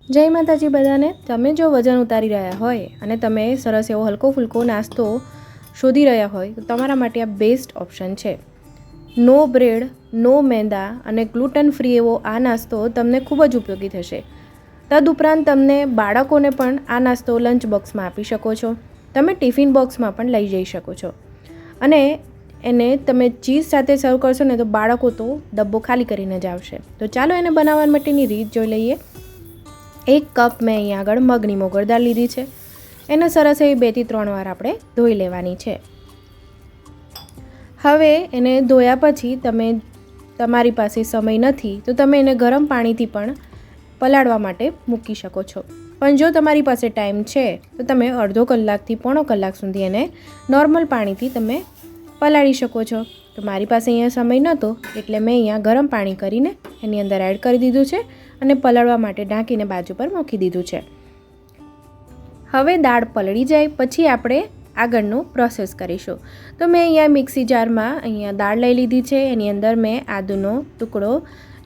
જય માતાજી બધાને। તમે જો વજન ઉતારી રહ્યા હોય અને તમે સરસ એવો હલકો ફૂલકો નાસ્તો શોધી રહ્યા હોય તો તમારા માટે આ બેસ્ટ ઓપ્શન છે। નો બ્રેડ, નો મેંદા અને ગ્લુટન ફ્રી એવો આ નાસ્તો તમને ખૂબ જ ઉપયોગી થશે। તદુપરાંત તમને બાળકોને પણ આ નાસ્તો લંચ બોક્સમાં આપી શકો છો, તમે ટિફિન બોક્સમાં પણ લઈ જઈ શકો છો અને એને તમે ચીઝ સાથે સર્વ કરશો ને તો બાળકો તો ડબ્બો ખાલી કરીને જ આવશે। તો ચાલો એને બનાવવા માટેની રીત જોઈ લઈએ। 1 કપ મેં અહીંયા આગળ મગની મોગર દાળ લીધી છે, એને સરસ એવી 2 થી 3 વાર આપણે ધોઈ લેવાની છે। હવે એને ધોયા પછી તમારી પાસે સમય નથી તો તમે એને ગરમ પાણીથી પણ પલાળવા માટે મૂકી શકો છો, પણ જો તમારી પાસે ટાઈમ છે તો તમે અડધો કલાકથી પોણો કલાક સુધી એને નોર્મલ પાણીથી તમે પલાળી શકો છો। તો મારી પાસે અહીંયા સમય નહોતો એટલે મેં અહીંયા ગરમ પાણી કરીને એની અંદર એડ કરી દીધું છે અને પલાળવા માટે ઢાંકીને બાજુ પર મૂકી દીધું છે। હવે દાળ પલળી જાય પછી આપણે આગળનું પ્રોસેસ કરીશું। તો મેં અહીંયા મિક્સી જારમાં અહીંયા દાળ લઈ લીધી છે, એની અંદર મેં આદુનો ટુકડો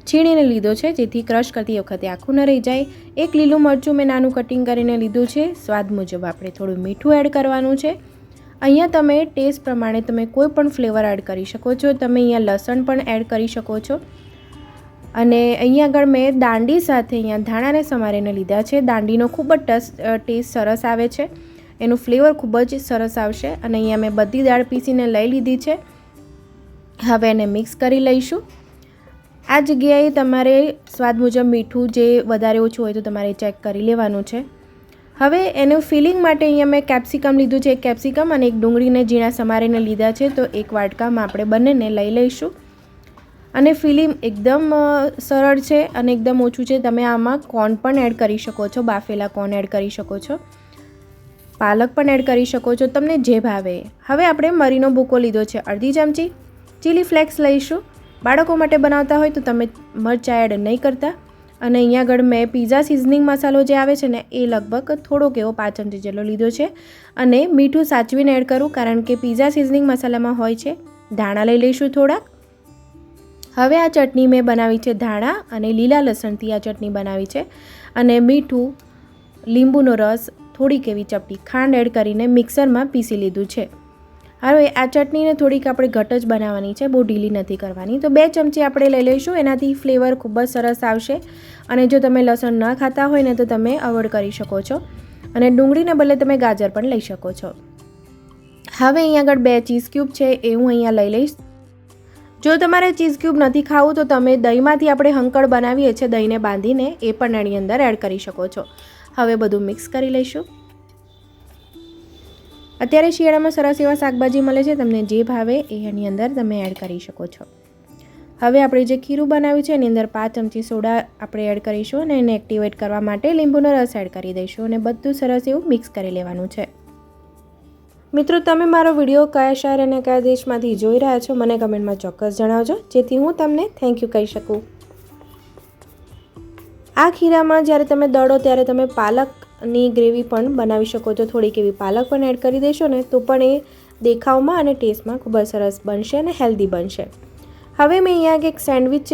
છીણીને લીધો છે જેથી ક્રશ કરતી વખતે આખું ન રહી જાય। 1 લીલું મરચું મેં નાનું કટિંગ કરીને લીધું છે। સ્વાદ મુજબ આપણે થોડું મીઠું એડ કરવાનું છે। અહીંયા તમે ટેસ્ટ પ્રમાણે તમે કોઈ પણ ફ્લેવર એડ કરી શકો છો, તમે અહીંયા લસણ પણ એડ કરી શકો છો અને અહીંયા આગળ મેં દાંડી સાથે અહીંયા ધાણાને સમારીને લીધા છે। દાંડીનો ખૂબ જ ટેસ્ટ સરસ આવે છે, એનું ફ્લેવર ખૂબ જ સરસ આવશે અને અહીંયા મેં બધી દાળ પીસીને લઈ લીધી છે। હવે એને મિક્સ કરી લઈશું। આ જગ્યાએ તમારે સ્વાદ મુજબ મીઠું જે વધારે ઓછું હોય તો તમારે ચેક કરી લેવાનું છે। હવે એનું ફિલિંગ માટે અહીંયા મેં કેપ્સિકમ લીધું છે, 1 કેપ્સિકમ અને 1 ડુંગળીને ઝીણા સમારીને લીધા છે, તો 1 વાટકામાં આપણે બંનેને લઈ લઈશું અને ફિલિંગ એકદમ સરળ છે અને એકદમ ઓછું છે। તમે આમાં કોર્ન પણ એડ કરી શકો છો, બાફેલા કોર્ન એડ કરી શકો છો, પાલક પણ એડ કરી શકો છો, તમને જે ભાવે। હવે આપણે મરીનો ભૂકો લીધો છે, અડધી ચમચી ચીલી ફ્લેક્સ લઈશું। બાળકો માટે બનાવતા હોય તો તમે મરચાં એડ નહીં કરતા અને અહીંયા આગળ મેં પિઝા સિઝનિંગ મસાલો જે આવે છે ને એ લગભગ થોડોક એવો 5 ચમચી જેટલો લીધો છે અને મીઠું સાચવીને એડ કરું કારણ કે પિઝા સિઝનિંગ મસાલામાં હોય છે। ધાણા લઈ લઈશું થોડાક। હવે આ ચટણી મેં બનાવી છે ધાણા અને લીલા લસણથી આ ચટણી બનાવી છે અને મીઠું, લીંબુનો રસ, થોડીક એવી ચપટી ખાંડ એડ કરીને મિક્સરમાં પીસી લીધું છે। હવે આ ચટણીને થોડીક આપણે ઘટ જ બનાવવાની છે, બહુ ઢીલી નથી કરવાની। તો 2 ચમચી આપણે લઈ લઈશું, એનાથી ફ્લેવર ખૂબ જ સરસ આવશે અને જો તમે લસણ ન ખાતા હોય ને તો તમે અવોઇડ કરી શકો છો અને ડુંગળીને બદલે તમે ગાજર પણ લઈ શકો છો। હવે અહીંયા આગળ 2 ચીઝ ક્યુબ છે એ હું અહીંયા લઈ લઈશ। જો તમારે ચીઝ ક્યુબ નથી ખાવું તો તમે દહીંમાંથી આપણે હંકળ બનાવીએ છીએ દહીંને બાંધીને એ પણ એની અંદર એડ કરી શકો છો। હવે બધું મિક્સ કરી લઈશું। અત્યારે શિયાળામાં સરસ એવા શાકભાજી મળે છે, તમને જે ભાવે એ એની અંદર તમે એડ કરી શકો છો। હવે આપણે જે ખીરું બનાવ્યું છે એની અંદર 5 ચમચી સોડા આપણે એડ કરીશું અને એને એક્ટિવેટ કરવા માટે લીંબુનો રસ એડ કરી દઈશું અને બધું સરસ એવું મિક્સ કરી લેવાનું છે। મિત્રો, તમે મારો વિડીયો કયા શહેર અને કયા દેશમાંથી જોઈ રહ્યા છો મને કમેન્ટમાં ચોક્કસ જણાવજો જેથી હું તમને થેન્ક યુ કહી શકું। આ ખીરામાં જ્યારે તમે દળો ત્યારે તમે પાલકની ગ્રેવી પણ બનાવી શકો છો, થોડીક એવી પાલક પણ એડ કરી દેશો ને તો પણ એ દેખાવમાં અને ટેસ્ટમાં ખૂબ જ સરસ બનશે અને હેલ્ધી બનશે। હવે મેં અહીંયા એક સેન્ડવિચ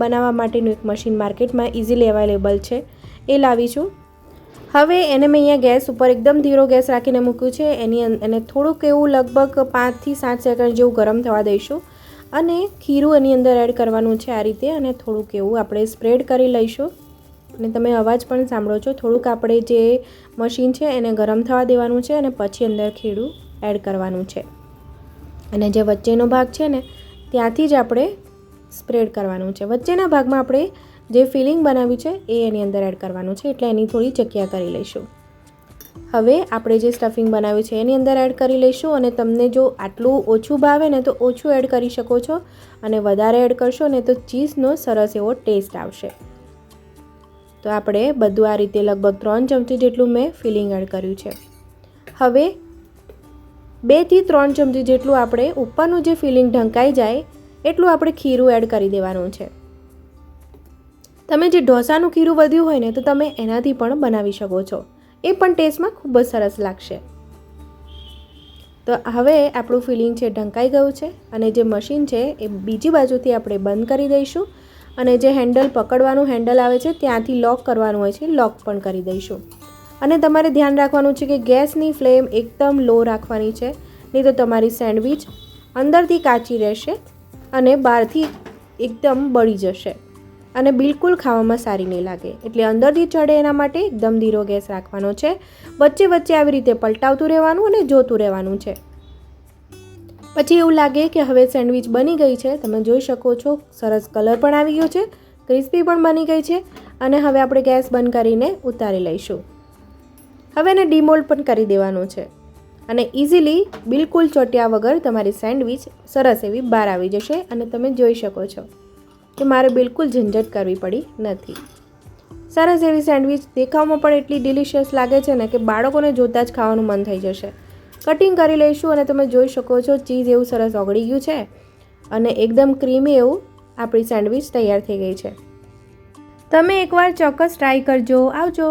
બનાવવા માટેનું એક મશીન માર્કેટમાં ઇઝીલી અવેલેબલ છે એ લાવી છું। હવે એને મેં અહીંયા ગેસ ઉપર એકદમ ધીરો ગેસ રાખીને મૂક્યું છે, એને થોડુંક એવું લગભગ 5 થી 7 સેકન્ડ જેવું ગરમ થવા દઈશું અને ખીરું એની અંદર એડ કરવાનું છે આ રીતે અને થોડુંક એવું આપણે સ્પ્રેડ કરી લઈશું અને તમે અવાજ પણ સાંભળો છો। થોડુંક આપણે જે મશીન છે એને ગરમ થવા દેવાનું છે અને પછી અંદર ખીરું એડ કરવાનું છે અને જે વચ્ચેનો ભાગ છે ને ત્યાંથી જ આપણે સ્પ્રેડ કરવાનું છે। વચ્ચેના ભાગમાં આપણે જે ફિલિંગ બનાવ્યું છે એ એની અંદર એડ કરવાનું છે એટલે એની થોડી જગ્યા કરી લઈશું। હવે આપણે જે સ્ટફિંગ બનાવ્યું છે એની અંદર એડ કરી લઈશું અને તમને જો આટલું ઓછું ભાવે ને તો ઓછું એડ કરી શકો છો અને વધારે એડ કરશો ને તો ચીઝનો સરસ એવો ટેસ્ટ આવશે। તો આપણે બધું આ રીતે લગભગ 3 ચમચી જેટલું મેં ફિલિંગ એડ કર્યું છે। હવે 2 થી 3 ચમચી જેટલું આપણે ઉપરનું જે ફિલિંગ ઢંકાઈ જાય એટલું આપણે ખીરું એડ કરી દેવાનું છે। તમે જે ઢોસાનું ખીરું વધ્યું હોય ને તો તમે એનાથી પણ બનાવી શકો છો, એ પણ ટેસ્ટમાં ખૂબ જ સરસ લાગશે। તો હવે આપણું ફિલિંગ છે ઢંકાઈ ગયું છે અને જે મશીન છે એ બીજી બાજુથી આપણે બંધ કરી દઈશું અને જે હેન્ડલ પકડવાનું હેન્ડલ આવે છે ત્યાંથી લોક કરવાનું હોય છે, લોક પણ કરી દઈશું. અને તમારે ધ્યાન રાખવાનું છે કે ગેસની ફ્લેમ એકદમ લો રાખવાની છે, નહીં તો તમારી સેન્ડવિચ અંદરથી કાચી રહેશે અને બહારથી એકદમ બળી જશે અને બિલકુલ ખાવામાં સારી નહીં લાગે. એટલે અંદરથી ચડે એના માટે એકદમ ધીરો ગેસ રાખવાનો છે. વચ્ચે વચ્ચે આવી રીતે પલટાવતું રહેવાનું અને જોતું રહેવાનું છે. પછી એવું લાગે કે હવે સેન્ડવિચ બની ગઈ છે. તમે જોઈ શકો છો સરસ કલર પણ આવી ગયો છે, ક્રિસ્પી પણ બની ગઈ છે. અને હવે આપણે ગેસ બંધ કરીને ઉતારી લઈશું. હવે એને ડીમોલ્ડ પણ કરી દેવાનું છે અને ઇઝીલી બિલકુલ ચોટ્યા વગર તમારી સેન્ડવિચ સરસ એવી બહાર આવી જશે. અને તમે જોઈ શકો છો કે મારે બિલકુલ ઝંઝટ કરવી પડી નથી. સરસ એવી સેન્ડવિચ દેખાવમાં પણ એટલી ડિલિશિયસ લાગે છે ને કે બાળકોને જોતાં જ ખાવાનું મન થઈ જશે. કટિંગ કરી લઈશું અને તમે જોઈ શકો છો ચીઝ એવું સરસ ઓગળી ગયું છે અને એકદમ ક્રીમી એવું આપણી સેન્ડવિચ તૈયાર થઈ ગઈ છે. તમે એકવાર ચોક્કસ ટ્રાય કરજો. આવજો.